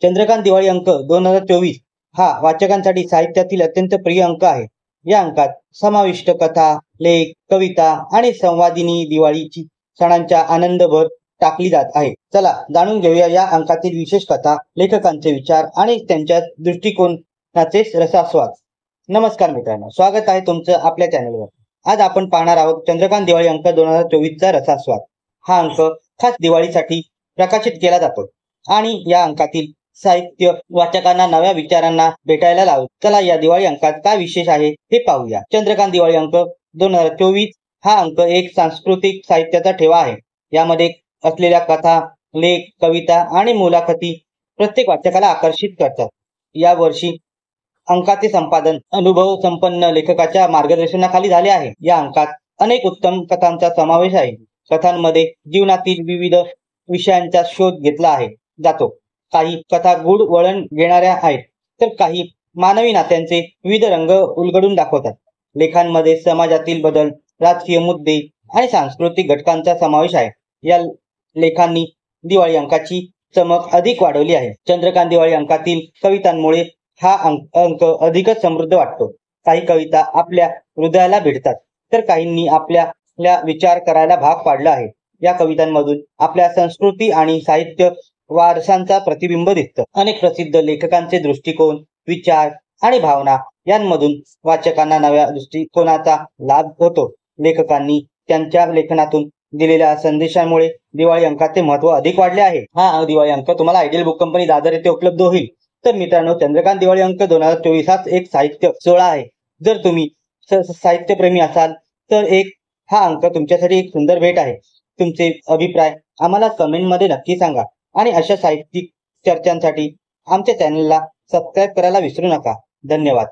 चंद्रकांत दिवाळी अंक 2024 हा वाचकांसाठी साहित्यातील अत्यंत प्रिय अंक आहे. या अंकात समाविष्ट कथा, लेख, कविता आणि संवादिनी दिवाळीची सणांच्या आनंदभर टाकली जात आहे. चला जाणून घेऊया या अंकातील विशेष कथा, लेखकांचे विचार आणि त्यांच्या दृष्टिकोनाचे रसास्वाद. नमस्कार मित्रांनो, स्वागत आहे तुमचं आपल्या चॅनलवर. आज आपण पाहणार आहोत चंद्रकांत दिवाळी अंक 2024चा रसास्वाद. हा अंक खास दिवाळीसाठी प्रकाशित केला जातो आणि या अंकातील साहित्य वाचकांना नव्या विचारांना भेटायला लावतो. चला या दिवाळी अंकात काय विशेष आहे हे पाहूया. चंद्रकांत दिवाळी अंक 2024 हा अंक एक सांस्कृतिक साहित्याचा ठेवा आहे. यामध्ये असलेल्या कथा, लेख, कविता आणि मुलाखती प्रत्येक वाचकाला आकर्षित करतात. या वर्षी अंकाचे संपादन अनुभव संपन्न लेखकाच्या मार्गदर्शनाखाली झाले आहे. या अंकात अनेक उत्तम कथांचा समावेश आहे. कथांमध्ये जीवनातील विविध विषयांचा शोध घेतला जातो. काही कथा गूढ वळण घेणाऱ्या आहेत, तर काही मानवी नात्यांचे विविध रंग उलगडून दाखवतात. लेखांमध्ये समाजातील बदल, राजकीय मुद्दे आणि सांस्कृतिक घटकांचा समावेश आहे. या लेखांनी दिवाळी अंकाची चमक अधिक वाढवली आहे. चंद्रकांत दिवाळी अंकातील कवितांमुळे हा अंक अधिकच समृद्ध वाटतो. काही कविता आपल्या हृदयाला भिडतात, तर काहींनी आपल्याला विचार करायला भाग पाडलं आहे. या कवितांमधून आपल्या संस्कृती आणि साहित्य वारसांचा प्रतिबिंब दिसतं. अनेक प्रसिद्ध लेखकांचे दृष्टिकोन, विचार आणि भावना यांमधून वाचकांना नव्या दृष्टिकोनाचा लाभ होतो. लेखकांनी त्यांच्या लेखनातून दिलेल्या संदेशामुळे दिवाळी अंकाचे महत्त्व अधिक वाढले आहे. हा दिवाळी अंक तुम्हाला आयडियल बुक कंपनी दादर येथे उपलब्ध होईल. तर मित्रांनो, चंद्रकांत दिवाळी अंक 2024 हाच एक साहित्य सोहळा आहे. जर तुम्ही साहित्यप्रेमी असाल तर हा अंक तुमच्यासाठी एक सुंदर भेट आहे. तुमचे अभिप्राय आम्हाला कमेंटमध्ये नक्की सांगा आणि अशा साहित्यिक चर्चांसाठी आमच्या चॅनलला सबस्क्राईब करायला विसरू नका. धन्यवाद.